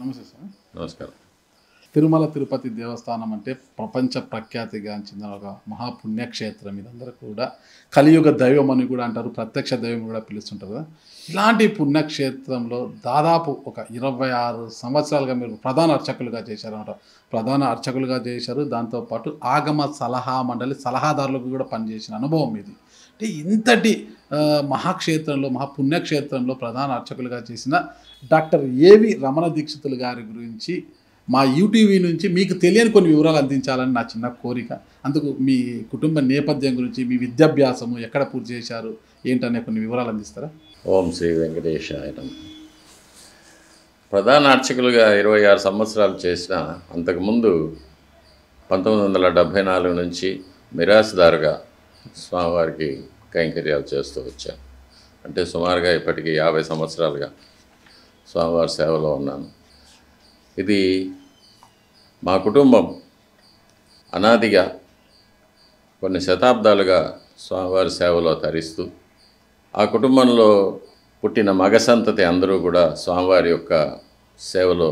నమస్తే సార్. నమస్కారం. తిరుమల తిరుపతి దేవస్థానం అంటే ప్రపంచ ప్రఖ్యాతిగాంచిన ఒక మహాపుణ్యక్షేత్రం. ఇదందరూ కూడా కలియుగ దైవం అని కూడా అంటారు, ప్రత్యక్ష దైవం కూడా పిలుస్తుంటారు కదా. ఇలాంటి పుణ్యక్షేత్రంలో దాదాపు ఒక 26 సంవత్సరాలుగా మీరు ప్రధాన అర్చకులుగా చేశారన్నమాట. ప్రధాన అర్చకులుగా చేశారు, దాంతోపాటు ఆగమ సలహా మండలి సలహాదారులకు కూడా పనిచేసిన అనుభవం ఇది. అంటే ఇంతటి మహాక్షేత్రంలో, మహాపుణ్యక్షేత్రంలో ప్రధాన అర్చకులుగా చేసిన డాక్టర్ ఏవి రమణ దీక్షితులు గారి గురించి మా యూటీవీ నుంచి మీకు తెలియని కొన్ని వివరాలు అందించాలని నా చిన్న కోరిక. అందుకు మీ కుటుంబ నేపథ్యం గురించి, మీ విద్యాభ్యాసము ఎక్కడ పూర్తి చేశారు ఏంటనే కొన్ని వివరాలు అందిస్తారా? ఓం శ్రీ వెంకటేశాయ నమః. ప్రధాన అర్చకులుగా 26 సంవత్సరాలు చేసిన అంతకుముందు 1974 నుంచి మిరాసుదారుగా స్వామివారికి కైంకర్యాలు చేస్తూ వచ్చాను. అంటే సుమారుగా ఇప్పటికీ 50 సంవత్సరాలుగా స్వామివారి సేవలో ఉన్నాను. ఇది మా కుటుంబం అనాదిగా కొన్ని శతాబ్దాలుగా స్వామివారి సేవలో తరిస్తూ, ఆ కుటుంబంలో పుట్టిన మగ సంతతి అందరూ కూడా స్వామివారి యొక్క సేవలో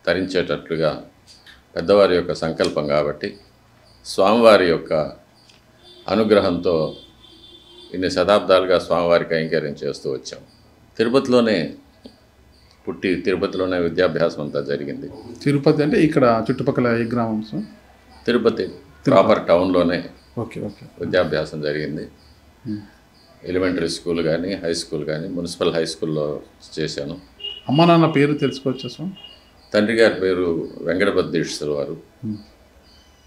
తరించేటట్లుగా పెద్దవారి యొక్క సంకల్పం కాబట్టి స్వామివారి యొక్క అనుగ్రహంతో ఇన్ని శతాబ్దాలుగా స్వామివారి కైంకర్యం చేస్తూ వచ్చాం. తిరుపతిలోనే పుట్టి తిరుపతిలోనే విద్యాభ్యాసం అంతా జరిగింది. తిరుపతి అంటే ఇక్కడ చుట్టుపక్కల ఏ గ్రామం సార్? తిరుపతి ప్రాపర్ టౌన్లోనే ఓకే ఓకే. విద్యాభ్యాసం జరిగింది. ఎలిమెంటరీ స్కూల్ కానీ, హై స్కూల్ కానీ, మున్సిపల్ హై స్కూల్లో చేశాను. అమ్మ నాన్న పేరు తెలుసుకోవచ్చా సార్? తండ్రి గారి పేరు వెంకటపతి దీక్షితులు వారు,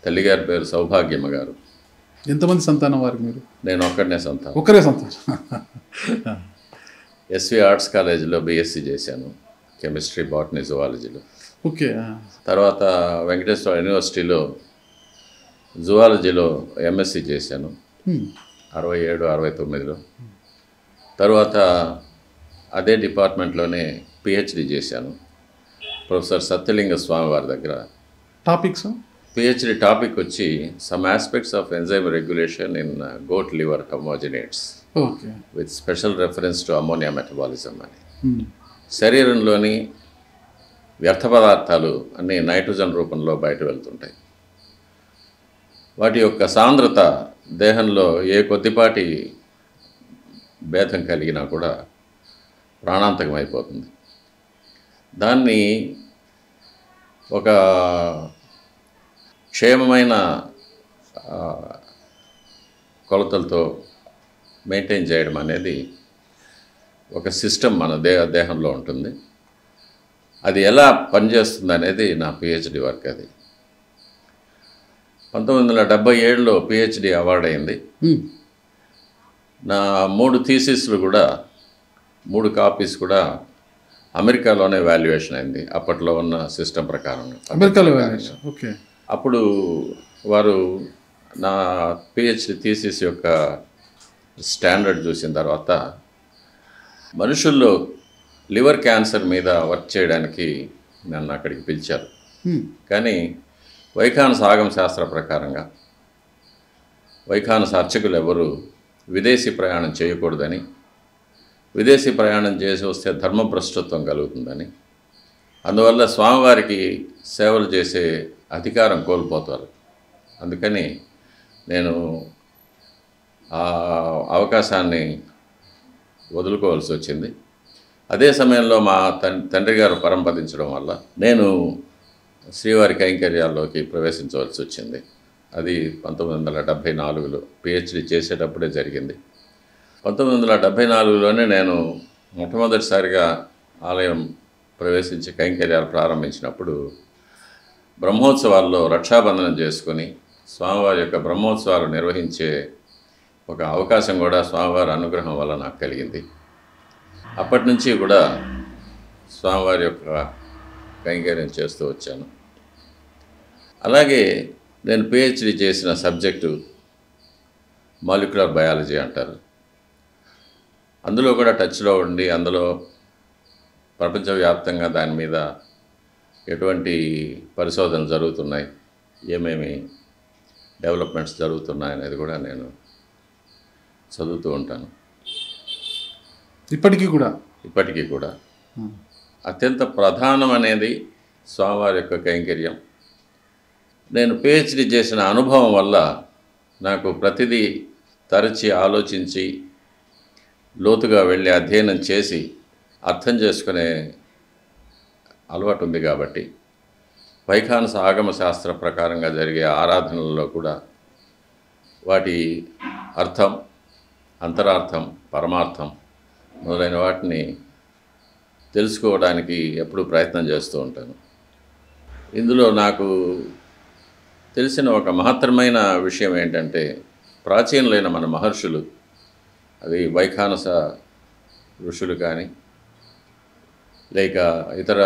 తల్లి గారి పేరు సౌభాగ్యమ్మ గారు. ఎంతమంది సంతానం వారికి మీరు? నేను ఒక్కడనే సంతానం. ఒకరే సంతానం. ఎస్వి ఆర్ట్స్ కాలేజీలో బీఎస్సీ చేశాను, కెమిస్ట్రీ, బాటనీ, జువాలజీలో. ఓకే. తర్వాత వెంకటేశ్వర యూనివర్సిటీలో జువాలజీలో ఎంఎస్సీ చేశాను 67, 69లో. తర్వాత అదే డిపార్ట్మెంట్లోనే పిహెచ్డి చేశాను ప్రొఫెసర్ సత్యలింగ స్వామి వారి దగ్గర. టాపిక్స్? పిహెచ్డి టాపిక్ వచ్చి some aspects of enzyme regulation in goat liver homogenates okay, with special reference to ammonia metabolism అని. శరీరంలోని వ్యర్థ పదార్థాలు అన్నీ నైట్రోజన్ రూపంలో బయట వెళ్తుంటాయి. వాటి యొక్క సాంద్రత దేహంలో ఏ కొద్దిపాటి భేదం కలిగినా కూడా ప్రాణాంతకం అయిపోతుంది. దాన్ని ఒక క్షేమమైన కొలతలతో మెయింటైన్ చేయడం అనేది ఒక సిస్టమ్ మన దేహంలో ఉంటుంది. అది ఎలా పనిచేస్తుంది అనేది నా పిహెచ్డి వర్క్. అది 1977లో పిహెచ్డి అవార్డు అయింది. నా 3 థీసిస్లు కూడా, 3 కాపీస్ కూడా అమెరికాలోనే వాల్యుయేషన్ అయింది అప్పట్లో ఉన్న సిస్టమ్ ప్రకారం. అమెరికాలో వాల్యుయేషన్. ఓకే. అప్పుడు వారు నా పిహెచ్డి థీసిస్ యొక్క స్టాండర్డ్ చూసిన తర్వాత మనుషుల్లో లివర్ క్యాన్సర్ మీద వర్క్ చేయడానికి నన్ను అక్కడికి పిలిచారు. కానీ వైఖానస ఆగమ శాస్త్ర ప్రకారంగా వైఖానస అర్చకులు ఎవరు విదేశీ ప్రయాణం చేయకూడదని, విదేశీ ప్రయాణం చేసి వస్తే ధర్మభ్రష్టత్వం కలుగుతుందని, అందువల్ల స్వామివారికి సేవలు చేసే అధికారం కోల్పోతారు. అందుకని నేను ఆ అవకాశాన్ని వదులుకోవాల్సి వచ్చింది. అదే సమయంలో మా తండ్రి గారు పరంపదించడం వల్ల నేను శ్రీవారి కైంకర్యాల్లోకి ప్రవేశించవలసి వచ్చింది. అది 1974లో పిహెచ్డి చేసేటప్పుడే జరిగింది. 1974లోనే నేను మొట్టమొదటిసారిగా ఆలయం ప్రవేశించి కైంకర్యాలు ప్రారంభించినప్పుడు బ్రహ్మోత్సవాల్లో రక్షాబంధనం చేసుకొని స్వామివారి యొక్క బ్రహ్మోత్సవాలు నిర్వహించే ఒక అవకాశం కూడా స్వామివారి అనుగ్రహం వల్ల నాకు కలిగింది. అప్పటి నుంచి కూడా స్వామివారి యొక్క కైంకర్యం చేస్తూ వచ్చాను. అలాగే నేను పిహెచ్డి చేసిన సబ్జెక్టు మాలిక్యులర్ బయాలజీ అంటారు. అందులో కూడా టచ్లో ఉండి, అందులో ప్రపంచవ్యాప్తంగా దాని మీద ఎటువంటి పరిశోధనలు జరుగుతున్నాయి, ఏమేమి డెవలప్మెంట్స్ జరుగుతున్నాయి అనేది కూడా నేను చదువుతూ ఉంటాను. ఇప్పటికీ కూడా అత్యంత ప్రధానం అనేది స్వామివారి యొక్క కైంకర్యం. నేను పిహెచ్డి చేసిన అనుభవం వల్ల నాకు ప్రతిదీ తరచి ఆలోచించి లోతుగా వెళ్ళి అధ్యయనం చేసి అర్థం చేసుకునే అలవాటు ఉంది కాబట్టి వైఖానస ఆగమ శాస్త్ర ప్రకారంగా జరిగే ఆరాధనలలో కూడా వాటి అర్థం, అంతరార్థం, పరమార్థం మొదలైన వాటిని తెలుసుకోవడానికి ఎప్పుడూ ప్రయత్నం చేస్తూ ఉంటాను. ఇందులో నాకు తెలిసిన ఒక మహత్తరమైన విషయం ఏంటంటే, ప్రాచీనులైన మన మహర్షులు, అది వైఖానస ఋషులు కానీ లేక ఇతర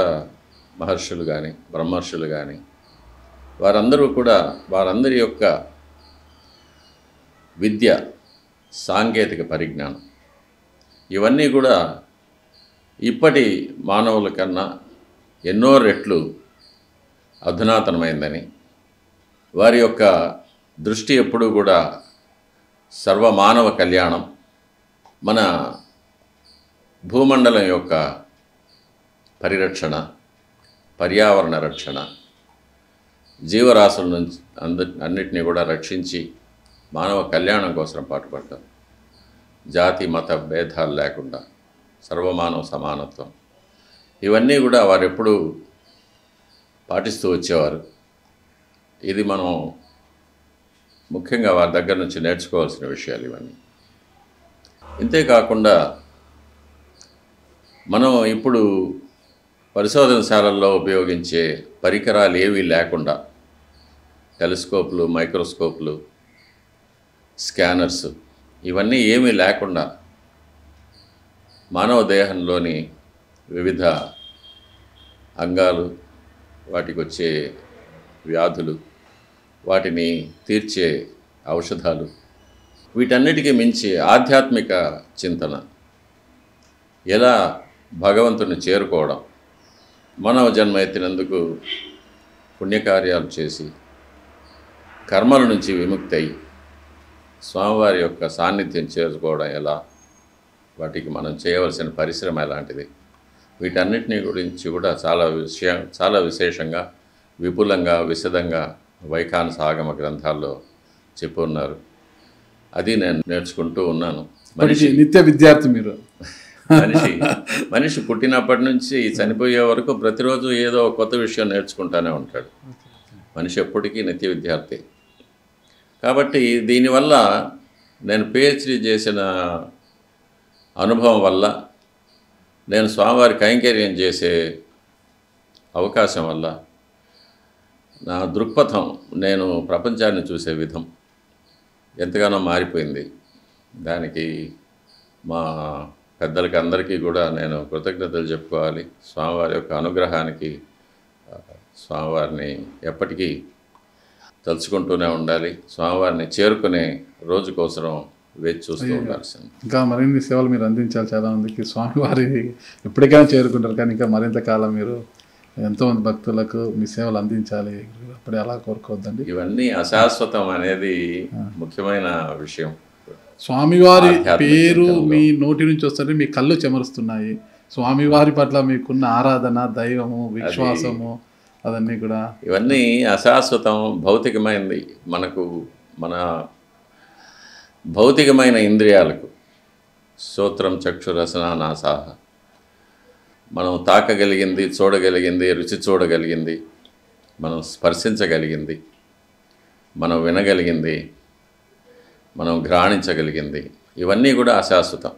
మహర్షులు కానీ బ్రహ్మర్షులు కానీ వారందరూ కూడా వారందరి యొక్క విద్య, సాంకేతిక పరిజ్ఞానం ఇవన్నీ కూడా ఇప్పటి మానవుల కన్నా ఎన్నో రెట్లు అధునాతనమైందని, వారి యొక్క దృష్టి ఎప్పుడూ కూడా సర్వమానవ కళ్యాణం, మన భూమండలం యొక్క పరిరక్షణ, పర్యావరణ రక్షణ, జీవరాశుల నుంచి అన్నిటినీ కూడా రక్షించి మానవ కళ్యాణం కోసం పాటుపడతారు. జాతి మత భేదాలు లేకుండా సర్వమానవ సమానత్వం, ఇవన్నీ కూడా వారు ఎప్పుడూ పాటిస్తూ వచ్చేవారు. ఇది మనం ముఖ్యంగా వారి దగ్గర నుంచి నేర్చుకోవాల్సిన విషయాలు ఇవన్నీ. ఇంతేకాకుండా మనం ఇప్పుడు పరిశోధనశాలల్లో ఉపయోగించే పరికరాలు ఏవీ లేకుండా, టెలిస్కోప్లు, మైక్రోస్కోప్లు, స్కానర్స్ ఇవన్నీ ఏమీ లేకుండా మానవ దేహంలోని వివిధ అంగాలు, వాటికి వచ్చే వ్యాధులు, వాటిని తీర్చే ఔషధాలు, వీటన్నిటికీ మించి ఆధ్యాత్మిక చింతన, ఎలా భగవంతుని చేరుకోవడం, మానవ జన్మ ఎత్తినందుకు పుణ్యకార్యాలు చేసి కర్మల నుంచి విముక్తి అయి స్వామివారి యొక్క సాన్నిధ్యం చేరుకోవడం ఎలా, వాటికి మనం చేయవలసిన పరిశ్రమ ఎలాంటిది, వీటన్నిటినీ గురించి కూడా చాలా విశేషంగా, విపులంగా, విశదంగా వైఖానస ఆగమ గ్రంథాల్లో చెప్పున్నారు. అది నేను నేర్చుకుంటూ ఉన్నాను. నిత్య విద్యార్థి మీరు. మనిషి పుట్టినప్పటి నుంచి చనిపోయే వరకు ప్రతిరోజు ఏదో ఒక కొత్త విషయం నేర్చుకుంటూనే ఉంటాడు. మనిషి ఎప్పటికీ నిత్య విద్యార్థి. కాబట్టి దీనివల్ల నేను పిహెచ్డి చేసిన అనుభవం వల్ల, నేను స్వామివారి కైంకర్యం చేసే అవకాశం వల్ల నా దృక్పథం, నేను ప్రపంచాన్ని చూసే విధం ఎంతగానో మారిపోయింది. దానికి మా పెద్దలకి అందరికీ కూడా నేను కృతజ్ఞతలు చెప్పుకోవాలి. స్వామివారి యొక్క అనుగ్రహానికి స్వామివారిని ఎప్పటికీ తలుచుకుంటూనే ఉండాలి. స్వామివారిని చేరుకునే రోజు కోసం వేచి చూస్తూ ఉండాల్సింది. ఇంకా మరిన్ని సేవలు మీరు అందించాలి చాలా మందికి. స్వామివారి ఎప్పటికైనా చేరుకుంటారు, కానీ ఇంకా మరింత కాలం మీరు ఎంతోమంది భక్తులకు మీ సేవలు అందించాలి. అప్పుడే అలా కోరుకోవద్దండి. ఇవన్నీ అశాశ్వతం అనేది ముఖ్యమైన విషయం. స్వామివారి పేరు మీ నోటి నుంచి వస్తుంటే మీ కళ్ళు చెమరుస్తున్నాయి. స్వామివారి పట్ల మీకున్న ఆరాధన, దైవము, విశ్వాసము అదన్నీ కూడా, ఇవన్నీ అశాశ్వతం, భౌతికమైనది. మన భౌతికమైన ఇంద్రియాలకు శ్రోత్రం, చక్షు, రసన, నాసాహ, మనం తాకగలిగింది, చూడగలిగింది, రుచి చూడగలిగింది, మనం స్పర్శించగలిగింది, మనం వినగలిగింది, మనం ఘ్రాణించగలిగింది, ఇవన్నీ కూడా అశాశ్వతం.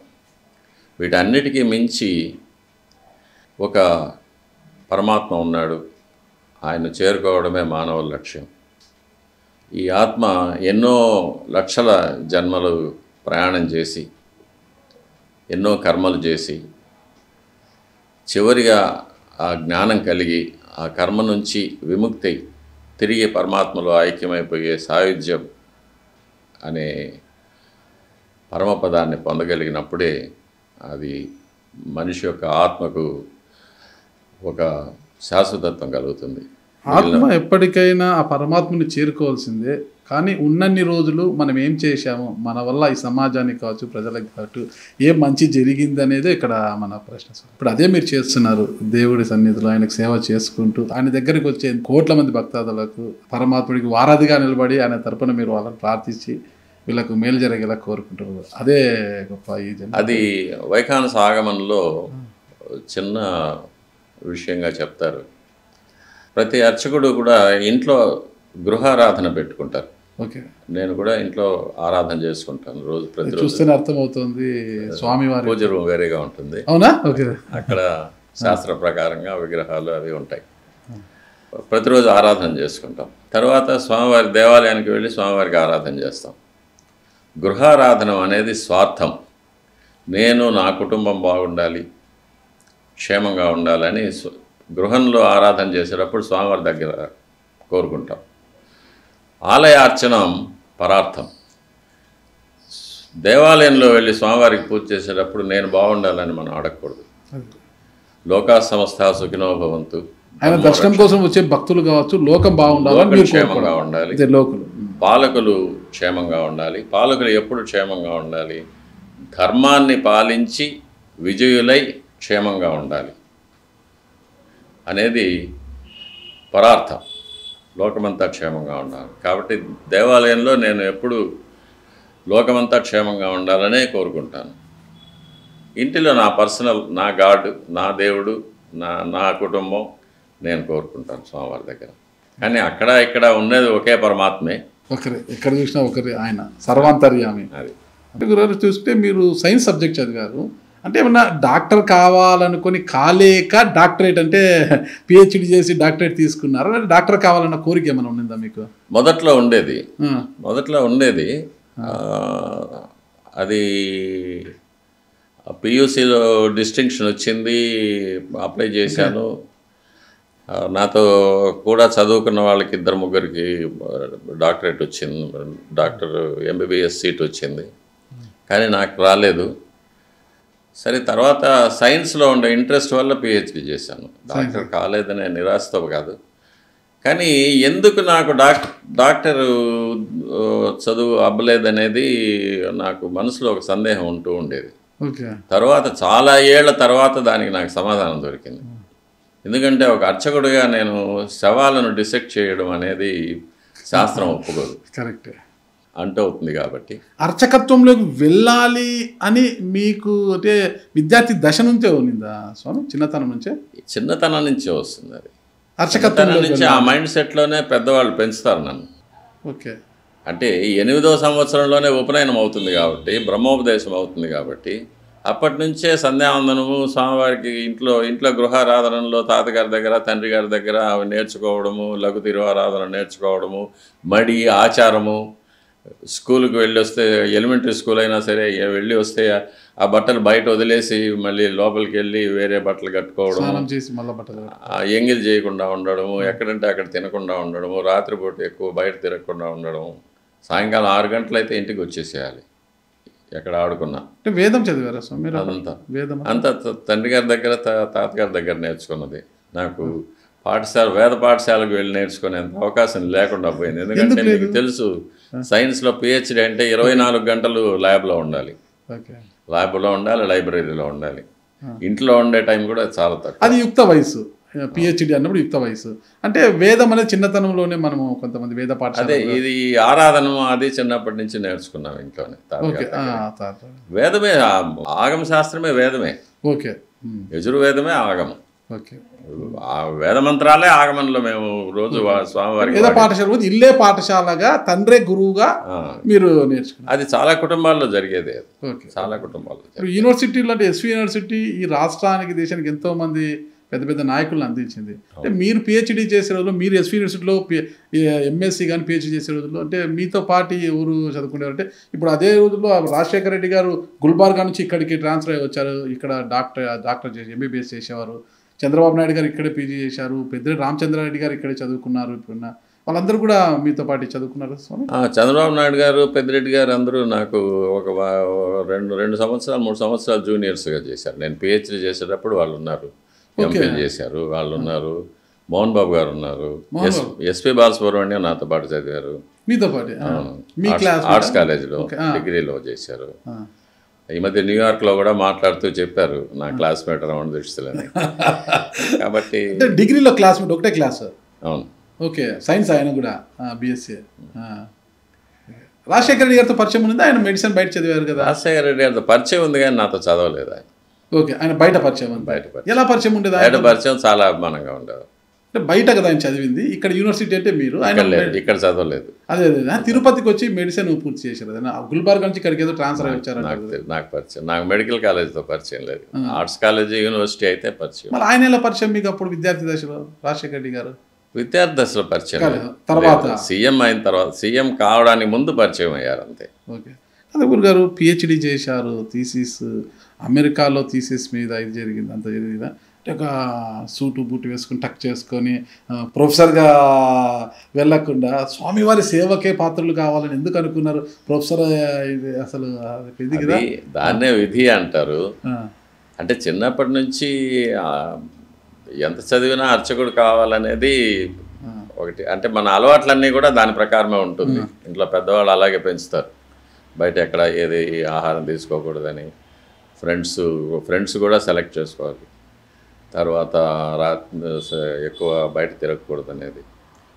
వీటన్నిటికీ మించి ఒక పరమాత్మ ఉన్నాడు. ఆయన చేరుకోవడమే మానవ లక్ష్యం. ఈ ఆత్మ ఎన్నో లక్షల జన్మలు ప్రయాణం చేసి, ఎన్నో కర్మలు చేసి, చివరిగా ఆ జ్ఞానం కలిగి ఆ కర్మ నుంచి విముక్తి, తిరిగి పరమాత్మలో ఐక్యమైపోయే సాయుధ్యం అనే పరమపదాన్ని పొందగలిగినప్పుడే అది మనిషి యొక్క ఆత్మకు ఒక శాశ్వతత్వం కలుగుతుంది. ఆత్మ ఎప్పటికైనా ఆ పరమాత్మని చేరుకోవాల్సిందే. కానీ ఉన్నన్ని రోజులు మనం ఏం చేశాము, మన వల్ల ఈ సమాజానికి కావచ్చు, ప్రజలకు కావచ్చు ఏం మంచి జరిగింది అనేది ఇక్కడ మన ప్రశ్న. ఇప్పుడు అదే మీరు చేస్తున్నారు. దేవుడి సన్నిధిలో ఆయనకు సేవ చేసుకుంటూ ఆయన దగ్గరికి వచ్చే కోట్ల మంది భక్తాదులకు పరమాత్ముడికి వారధిగా నిలబడి ఆయన తరపున మీరు వాళ్ళని ప్రార్థించి వీళ్ళకు మేలు జరిగేలా కోరుకుంటారు. అదే గొప్ప ఈ అది వైఖానస ఆగమనంలో చిన్న విషయంగా చెప్తారు. ప్రతి అర్చకుడు కూడా ఇంట్లో గృహారాధన పెట్టుకుంటారు. ఓకే, నేను కూడా ఇంట్లో ఆరాధన చేసుకుంటాను రోజు, ప్రతిరోజు. చూస్తేనే అర్థమవుతుంది స్వామివారి పూజ రూమ్ వేరేగా ఉంటుంది. అవునా? ఓకే, అక్కడ శాస్త్ర ప్రకారంగా విగ్రహాలు అవి ఉంటాయి. ప్రతిరోజు ఆరాధన చేసుకుంటాం. తర్వాత స్వామివారి దేవాలయానికి వెళ్ళి స్వామివారికి ఆరాధన చేస్తాం. గృహారాధన అనేది స్వార్థం. నేను నా కుటుంబం బాగుండాలి, క్షేమంగా ఉండాలని గృహంలో ఆరాధన చేసేటప్పుడు స్వామివారి దగ్గర కోరుకుంటాం. ఆలయార్చనం పరార్థం. దేవాలయంలో వెళ్ళి స్వామివారికి పూజ చేసేటప్పుడు నేను బాగుండాలని మనం అడగకూడదు. లోకా సమస్త సుఖినో భవంతు. ఆయన దర్శనం కోసం వచ్చే భక్తులు కావచ్చు, లోకం బాగుండాలి, క్షేమంగా ఉండాలి, లోకులు పాలకులు క్షేమంగా ఉండాలి. పాలకులు ఎప్పుడు క్షేమంగా ఉండాలి? ధర్మాన్ని పాలించి విజయులై క్షేమంగా ఉండాలి అనేది పరార్థం. లోకమంతా క్షేమంగా ఉండాలి. కాబట్టి దేవాలయంలో నేను ఎప్పుడు లోకమంతా క్షేమంగా ఉండాలనే కోరుకుంటాను. ఇంటిలో నా పర్సనల్, నా గాడ్, నా దేవుడు, నా కుటుంబం నేను కోరుకుంటాను స్వామివారి దగ్గర. కానీ అక్కడ ఇక్కడ ఉన్నది ఒకే పరమాత్మే, ఒకరే. ఎక్కడ చూసినా ఒకరే, ఆయన సర్వాంతర్యామి. అది అంటే గురుగారు చూస్తే మీరు సైన్స్ సబ్జెక్ట్ చదివారు, అంటే ఏమన్నా డాక్టర్ కావాలనుకొని కాలేక డాక్టరేట్ అంటే పిహెచ్డి చేసి డాక్టరేట్ తీసుకున్నారా, లేదా డాక్టర్ కావాలన్న కోరిక ఏమైనా ఉండిందా మీకు? మొదట్లో ఉండేది. అది పియూసీలో డిస్టింక్షన్ వచ్చింది, అప్లై చేశాను. నాతో కూడా చదువుకున్న వాళ్ళకి 2-3కి డాక్టరేట్ వచ్చింది, డాక్టర్ ఎంబీబీఎస్ సీట్ వచ్చింది. కానీ నాకు రాలేదు. సరే, తర్వాత సైన్స్లో ఉండే ఇంట్రెస్ట్ వల్ల పిహెచ్డి చేశాను. డాక్టర్ కాలేదనే నిరాశతో కాదు, కానీ ఎందుకు నాకు డాక్టర్ చదువు అవ్వలేదనేది నాకు మనసులో ఒక సందేహం ఉంటూ ఉండేది. తర్వాత చాలా ఏళ్ల తర్వాత దానికి నాకు సమాధానం దొరికింది. ఎందుకంటే ఒక అర్చకుడిగా నేను శవాలను డిసెక్ట్ చేయడం అనేది శాస్త్రం ఒప్పుకోదు, కరెక్టే అంటే అవుతుంది. కాబట్టి అర్చకత్వంలోకి వెళ్ళాలి అని మీకు అంటే విద్యార్థి దశ నుంచే ఉన్నిందా స్వామి? చిన్నతనం నుంచే వస్తుంది అది. అర్చకత్వం నుంచి ఆ మైండ్ సెట్లోనే పెద్దవాళ్ళు పెంచుతారు నన్ను. ఓకే, అంటే 8వ సంవత్సరంలోనే ఉపనయనం అవుతుంది కాబట్టి, బ్రహ్మోపదేశం అవుతుంది కాబట్టి, అప్పటి నుంచే సంధ్యావందనము స్వామివారికి ఇంట్లో గృహారాధనలో తాతగారి దగ్గర, తండ్రి గారి దగ్గర అవి నేర్చుకోవడము, లఘు తిరువారాధన నేర్చుకోవడము, మడి ఆచారము. స్కూల్కి వెళ్ళి వస్తే, ఎలిమెంటరీ స్కూల్ అయినా సరే వెళ్ళి వస్తే ఆ బట్టలు బయట వదిలేసి మళ్ళీ లోపలికి వెళ్ళి వేరే బట్టలు కట్టుకోవడం, ఎంగిల్ చేయకుండా ఉండడము, ఎక్కడంటే అక్కడ తినకుండా ఉండడము, రాత్రిపూట ఎక్కువ బయట తిరగకుండా ఉండడము, సాయంకాలం 6 గంటలైతే ఇంటికి వచ్చేసేయాలి ఎక్కడ ఆడుకున్నా. వేదం చదివారా స్వామి? అంతా తండ్రి గారి దగ్గర, తాతగారి దగ్గర నేర్చుకున్నది. నాకు వేద పాఠశాలకు వెళ్ళి నేర్చుకునేంత అవకాశం లేకుండా పోయింది. ఎందుకంటే మీకు తెలుసు, సైన్స్లో పిహెచ్డి అంటే 24 గంటలు ల్యాబ్లో ఉండాలి, లైబ్రరీలో ఉండాలి. ఇంట్లో ఉండే టైం కూడా చాలా తక్కువ. అది యుక్త వయసు. పిహెచ్డి అన్నప్పుడు యుక్త వయసు. అంటే వేదం అనేది చిన్నతనంలోనే మనము కొంతమంది వేద పాఠశాల, అదే ఇది ఆరాధన అది చిన్నప్పటి నుంచి నేర్చుకున్నాం ఇంట్లోనే. వేదమే, ఆగమ శాస్త్రమే వేదమే. ఓకే, యజుర్వేదమే ఆగమం. ఓకే, ఆ వేద మంత్రాలే ఆగమనంలో మేము రోజు స్వామివారికి వేద పాఠశాల ఇల్లే పాఠశాలగా, తండ్రే గురువుగా మీరు నేర్చుకున్నారు. అది చాలా కుటుంబాల్లో జరిగేది. చాలా కుటుంబాల్లో. యూనివర్సిటీలో అంటే ఎస్వి యూనివర్సిటీ ఈ రాష్ట్రానికి, దేశానికి ఎంతో మంది పెద్ద పెద్ద నాయకులను అందించింది. అంటే మీరు పిహెచ్డి చేసే రోజుల్లో, మీరు ఎస్వి యూనివర్సిటీలో ఎంఎస్సి కానీ పిహెచ్డి చేసే రోజుల్లో, అంటే మీతో పాటు ఎవరు చదువుకునేవారు? అంటే ఇప్పుడు అదే రోజుల్లో రాజశేఖర రెడ్డి గారు గుల్బార్గా నుంచి ఇక్కడికి ట్రాన్స్ఫర్ అయ్యి వచ్చారు, ఇక్కడ డాక్టర్ చేసి ఎంబీబీఎస్ చేసేవారు. చంద్రబాబు నాయుడు గారు ఇక్కడే పీజీ చేశారు. పెద్దిరెడ్డి రామచంద్రారెడ్డి గారు ఇక్కడే చదువుకున్నారు. ఇప్పుడున్న వాళ్ళందరూ కూడా మీతో పాటు చదువుకున్నారు స్వామి? చంద్రబాబు నాయుడు గారు, పెద్దిరెడ్డి గారు అందరూ నాకు ఒక 2 సంవత్సరాలు 3 సంవత్సరాలు జూనియర్స్గా చేశారు. నేను పిహెచ్డి చేసేటప్పుడు వాళ్ళు ఉన్నారు, ఎంఫిల్ చేశారు వాళ్ళు ఉన్నారు. మోహన్ బాబు గారు ఉన్నారు, మోహన్ బాబు. ఎస్పి బాలసుబ్రహ్మణ్యం నాతో పాటు చదివారు. మీతో పాటు అవును. మీ క్లాస్ ఆర్ట్స్ కాలేజీలో డిగ్రీలో చేశారు. ఈ మధ్య న్యూయార్క్లో కూడా మాట్లాడుతూ చెప్పారు నా క్లాస్మేట్ రమణ దీక్షితులని. కాబట్టి అంటే డిగ్రీలో క్లాస్మేట్ ఒకటే క్లాస్. అవును. ఓకే, సైన్స్ ఆయన కూడా బిఎస్సీ. రాజశేఖర రెడ్డి గారితో పరిచయం ఉంది, ఆయన మెడిసిన్ బయట చదివారు కదా. రాజశేఖర రెడ్డి గారితో పరిచయం ఉంది కానీ నాతో చదవలేదు ఆయన. ఓకే, ఆయన బయట పరిచయం ఉంది. బయట పరిచయం. ఎలా పరిచయం ఉండేది? బయట పరిచయం చాలా అభిమానంగా ఉండేది. అంటే బయట కదా ఆయన చదివింది, ఇక్కడ యూనివర్సిటీ అంటే మీరు ఆయన ఇక్కడ చదవలేదు. అదే తిరుపతికి వచ్చి మెడిసిన్ పూర్తి చేశారు. అదే గుల్బర్గా నుంచి ఇక్కడికి ఏదో ట్రాన్స్ఫర్ వచ్చారు. నాకు పరిచయం, నాకు మెడికల్ కాలేజ్తో పరిచయం లేదు. ఆర్ట్స్ కాలేజ్ యూనివర్సిటీ అయితే పరిచయం. మరి ఆయన ఎలా పరిచయం మీకు అప్పుడు విద్యార్థి దశలో? రాజశేఖర రెడ్డి గారు విద్యార్థి దశలో పరిచయం తర్వాత సీఎం అయిన తర్వాత, సీఎం కావడానికి ముందు పరిచయం అయ్యారు అంతే. ఓకే, అదే గురుగారు పిహెచ్డి చేశారు, థీసిస్ అమెరికాలో థీసిస్ మీద ఇది జరిగింది, అంత జరిగిందా? అంటే ఒక సూటు బూటు వేసుకుని టక్ చేసుకొని ప్రొఫెసర్గా వెళ్ళకుండా స్వామివారి సేవకే పాత్రలు కావాలని ఎందుకు అనుకున్నారు? ప్రొఫెసర్ ఇది అసలు ఇది కదా, దాన్నే విధి అంటారు. అంటే చిన్నప్పటి నుంచి ఎంత చదివినా అర్చకుడు కావాలనేది ఒకటి. అంటే మన అలవాట్లన్నీ కూడా దాని ప్రకారమే ఉంటుంది. ఇంట్లో పెద్దవాళ్ళు అలాగే పెంచుతారు. బయట ఎక్కడ ఏది ఆహారం తీసుకోకూడదని, ఫ్రెండ్స్ కూడా సెలెక్ట్ చేసుకోవాలి. తర్వాత ఎక్కువ బయట తిరగకూడదు అనేది.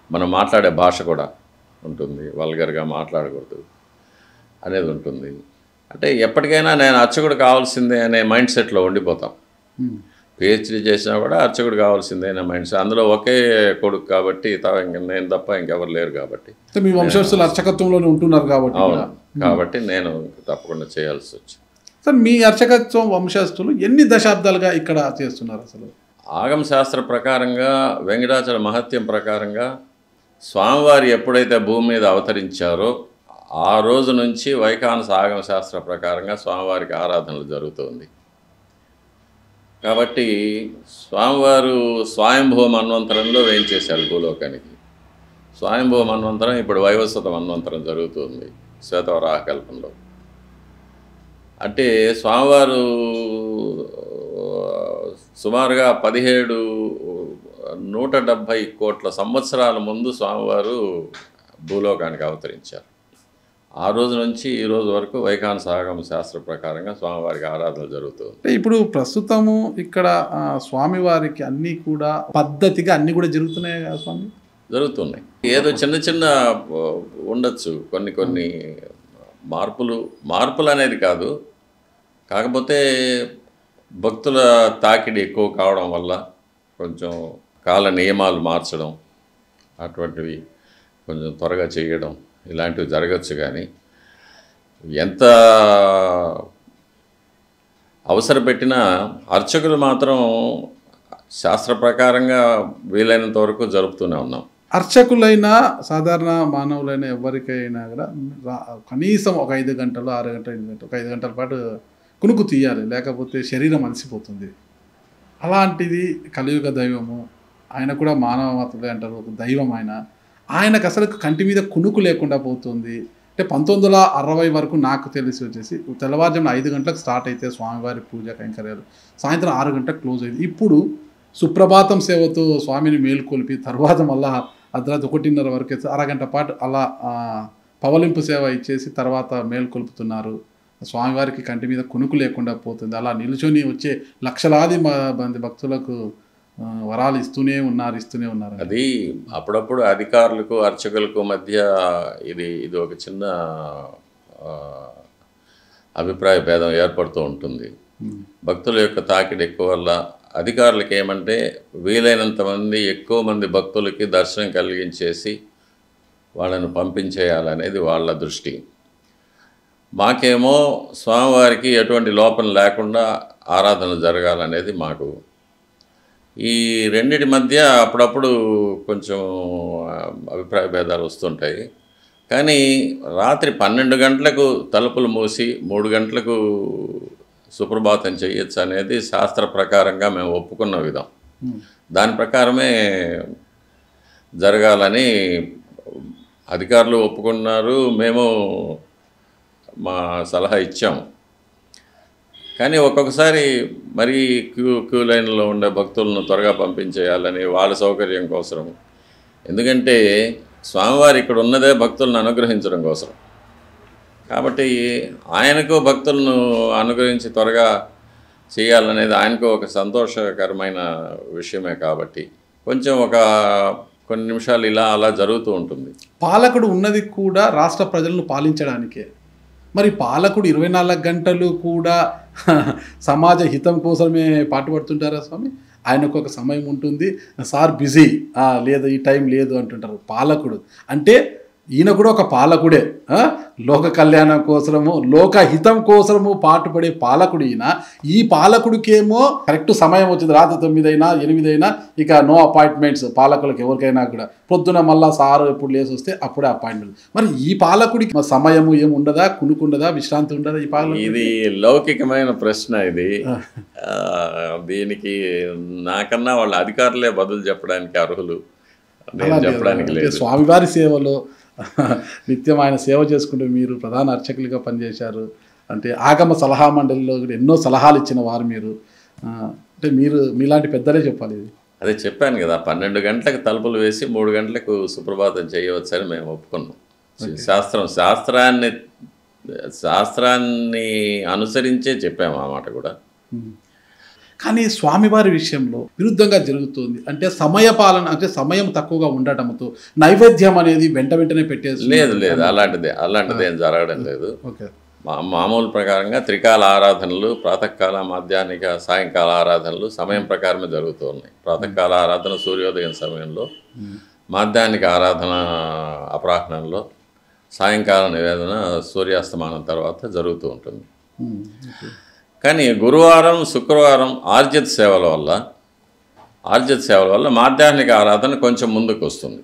మనం మాట్లాడే భాష కూడా ఉంటుంది, వల్గర్గా మాట్లాడకూడదు అనేది ఉంటుంది. అంటే ఎప్పటికైనా నేను అర్చకుడు కావాల్సిందే అనే మైండ్ సెట్లో ఉండిపోతాం. పిహెచ్డీ చేసినా కూడా అర్చకుడు కావాల్సిందే అనే మైండ్ సెట్. అందులో ఒకే కొడుకు కాబట్టి, నేను తప్ప ఇంకెవరు లేరు కాబట్టి, మీ వంశస్థులు అర్చకత్వంలోనే ఉంటున్నారు కాబట్టి నేను తప్పకుండా చేయాల్సి వచ్చింది. సార్, మీ అర్చకత్వం వంశస్థులు ఎన్ని దశాబ్దాలుగా ఇక్కడ చేస్తున్నారు? అసలు ఆగమ శాస్త్ర ప్రకారంగా, వెంకటాచల మహత్యం ప్రకారంగా స్వామివారి ఎప్పుడైతే భూమి మీద అవతరించారో ఆ రోజు నుంచి వైఖానస ఆగమ శాస్త్ర ప్రకారంగా స్వామివారికి ఆరాధనలు జరుగుతుంది. కాబట్టి స్వామివారు స్వయంభూ మన్వంతరంలో వేయించేశారు భూలోకానికి. స్వయంభూ మన్వంతరం ఇప్పుడు వైవస్వత మన్వంతరం జరుగుతుంది శ్వేతవరాహ కల్పంలో. అంటే స్వామివారు సుమారుగా 170 కోట్ల సంవత్సరాల ముందు స్వామివారు భూలోకానికి అవతరించారు. ఆ రోజు నుంచి ఈ రోజు వరకు వైఖానస ఆగమ శాస్త్ర ప్రకారంగా స్వామివారికి ఆరాధన జరుగుతుంది. ఇప్పుడు ప్రస్తుతము ఇక్కడ స్వామివారికి అన్నీ కూడా పద్ధతిగా అన్నీ కూడా జరుగుతున్నాయి కదా స్వామి? జరుగుతున్నాయి. ఏదో చిన్న చిన్న ఉండొచ్చు, కొన్ని మార్పులు అనేది కాదు. కాకపోతే భక్తుల తాకిడి ఎక్కువ కావడం వల్ల కొంచెం కాల నియమాలు మార్చడం, అటువంటివి కొంచెం త్వరగా చేయడం, ఇలాంటివి జరగచ్చు. కానీ ఎంత అవసరం పెట్టినా అర్చకులు మాత్రం శాస్త్ర ప్రకారంగా వీలైనంత వరకు జరుపుతూనే ఉన్నాం. అర్చకులైనా సాధారణ మానవులైనా ఎవరికైనా కూడా కనీసం ఒక 5 గంటలు 6 గంటలు 8 గంటలు ఒక 5 గంటల పాటు కునుకు తీయాలి, లేకపోతే శరీరం అలసిపోతుంది. అలాంటిది కలియుగ దైవము, ఆయన కూడా మానవ మాత్రమే అంటారు, ఒక దైవం ఆయనకు అసలు కంటి మీద కునుకు లేకుండా పోతుంది. అంటే 1960 వరకు నాకు తెలిసి వచ్చేసి తెల్లవారుజామున 5 గంటలకు స్టార్ట్ అయితే స్వామివారి పూజ కైంకర్యాలు సాయంత్రం 6 గంటలకు క్లోజ్ అయింది. ఇప్పుడు సుప్రభాతం సేవతో స్వామిని మేల్కొల్పి తర్వాత మళ్ళా అర్ధరాత్రి 1:30 వరకు అరగంట పాటు అలా పవలింపు సేవ ఇచ్చేసి తర్వాత మేల్కొల్పుతున్నారు. స్వామివారికి కంటి మీద కునుకు లేకుండా పోతుంది. అలా నిలుచొని వచ్చే లక్షలాది మంది భక్తులకు వరాలు ఇస్తూనే ఉన్నారు. అది అప్పుడప్పుడు అధికారులకు అర్చకులకు మధ్య ఇది ఒక చిన్న అభిప్రాయ భేదం ఏర్పడుతూ ఉంటుంది. భక్తుల యొక్క తాకిడి ఎక్కువ వల్ల అధికారులకు ఏమంటే వీలైనంత మంది ఎక్కువ మంది భక్తులకి దర్శనం కలిగించేసి వాళ్ళను పంపించేయాలనేది వాళ్ళ దృష్టి. మాకేమో స్వామివారికి ఎటువంటి లోపం లేకుండా ఆరాధన జరగాలనేది మాకు. ఈ రెండిటి మధ్య అప్పుడప్పుడు కొంచెం అభిప్రాయ భేదాలు వస్తుంటాయి. కానీ రాత్రి 12 గంటలకు తలుపులు మూసి 3 గంటలకు సుప్రభాతం చేయొచ్చు అనేది శాస్త్ర ప్రకారంగా మేము ఒప్పుకున్న విధం. దాని ప్రకారమే జరగాలని అధికారులు ఒప్పుకున్నారు, మేము మా సలహా ఇచ్చాము. కానీ ఒక్కొక్కసారి మరీ క్యూ లైన్లో ఉండే భక్తులను త్వరగా పంపించేయాలని వాళ్ళ సౌకర్యం కోసం. ఎందుకంటే స్వామివారు ఇక్కడ ఉన్నదే భక్తులను అనుగ్రహించడం కోసం. కాబట్టి ఆయనకు భక్తులను అనుగ్రహించి త్వరగా చేయాలనేది ఆయనకు ఒక సంతోషకరమైన విషయమే. కాబట్టి కొంచెం కొన్ని నిమిషాలు ఇలా అలా జరుగుతూ ఉంటుంది. పాలకుడు ఉన్నది కూడా రాష్ట్ర ప్రజలను పాలించడానికే. మరి పాలకుడు 24 గంటలు కూడా సమాజ హితం కోసమే పాటుపడుతుంటారా స్వామి? ఆయనకు ఒక సమయం ఉంటుంది, సార్ బిజీ లేదు, ఈ టైం లేదు అంటుంటారు. పాలకుడు అంటే ఈయన కూడా ఒక పాలకుడే. లోక కళ్యాణం కోసము, లోక హితం కోసము పాటుపడే పాలకుడు ఈయన. ఈ పాలకుడికేమో కరెక్ట్ సమయం వచ్చింది, రాత్రి 9 అయినా 8 అయినా ఇక నో అపాయింట్మెంట్స్. పాలకులకు ఎవరికైనా కూడా పొద్దున మళ్ళా సారు ఎప్పుడు లేసి వస్తే అప్పుడే అపాయింట్మెంట్. మరి ఈ పాలకుడికి సమయము ఏమి ఉండదా, కునుకుండదా, విశ్రాంతి ఉండదా? ఈ పాలకుడు ఇది లౌకికమైన ప్రశ్న. ఇది దీనికి నాకన్నా వాళ్ళ అధికారులే బదులు చెప్పడానికి అర్హులు, నేను చెప్పడానికి లేదు. స్వామివారి సేవలో నిత్యం ఆయన సేవ చేసుకుంటూ మీరు ప్రధాన అర్చకులుగా పనిచేశారు. అంటే ఆగమ సలహా మండలిలో ఎన్నో సలహాలు ఇచ్చిన వారు మీరు. అంటే మీలాంటి పెద్దలే చెప్పాలి ఇది. అదే చెప్పాను కదా, 12 గంటలకు తలుపులు వేసి 3 గంటలకు సుప్రభాతం చేయవచ్చని మేము ఒప్పుకున్నాం. శాస్త్రాన్ని అనుసరించే చెప్పాము ఆ మాట కూడా. కానీ స్వామివారి విషయంలో విరుద్ధంగా జరుగుతుంది. అంటే సమయపాలన, అంటే సమయం తక్కువగా ఉండటంతో నైవేద్యం అనేది వెంటనే పెట్టేసి లేదు అలాంటిది ఏం జరగడం లేదు. మామూలు ప్రకారంగా త్రికాల ఆరాధనలు, ప్రాతకాల, మాధ్యాహ్నిక, సాయంకాల ఆరాధనలు సమయం ప్రకారమే జరుగుతూ ఉన్నాయి. ప్రాతకాల ఆరాధన సూర్యోదయం సమయంలో, మాధ్యాహ్నిక ఆరాధన అపరాహ్నంలో, సాయంకాల నివేదన సూర్యాస్తమానం తర్వాత జరుగుతూ ఉంటుంది. కానీ గురువారం, శుక్రవారం ఆర్జిత సేవల వల్ల మాధ్యాహ్నిక ఆరాధన కొంచెం ముందుకు వస్తుంది.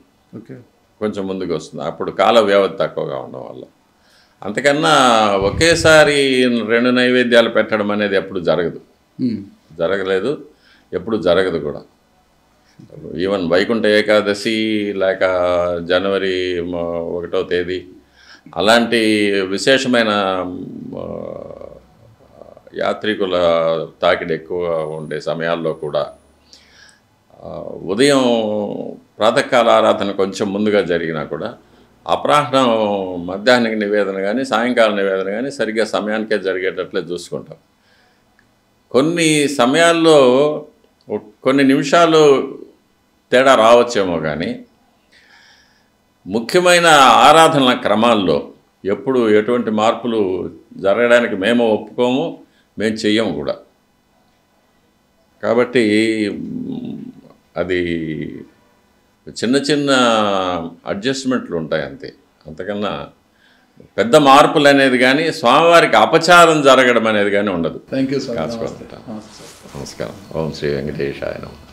అప్పుడు కాల వ్యవధి తక్కువగా ఉండడం వల్ల. అంతకన్నా ఒకేసారి 2 నైవేద్యాలు పెట్టడం అనేది ఎప్పుడు జరగలేదు, ఎప్పుడు జరగదు కూడా. ఈవెన్ వైకుంఠ ఏకాదశి లేక జనవరి 1వ తేదీ అలాంటి విశేషమైన యాత్రికుల తాకిడి ఎక్కువ ఉండే సమయాల్లో కూడా ఉదయం ప్రాతకాల ఆరాధన కొంచెం ముందుగా జరిగినా కూడా అపరాహ్నం మధ్యాహ్నిక నివేదన కానీ సాయంకాల నివేదన కానీ సరిగ్గా సమయానికే జరిగేటట్లే చూసుకుంటాం. కొన్ని సమయాల్లో కొన్ని నిమిషాలు తేడా రావచ్చేమో కానీ ముఖ్యమైన ఆరాధనల క్రమాల్లో ఎప్పుడు ఎటువంటి మార్పులు జరగడానికి మేము ఒప్పుకోము, మేము చెయ్యము కూడా. కాబట్టి అది చిన్న అడ్జస్ట్మెంట్లు ఉంటాయి అంతే. అంతకన్నా పెద్ద మార్పులు అనేది కానీ స్వామివారికి అపచారం జరగడం అనేది కానీ ఉండదు. Thank you sir. నమస్కారం. ఓం శ్రీ వెంకటేశాయ నమః.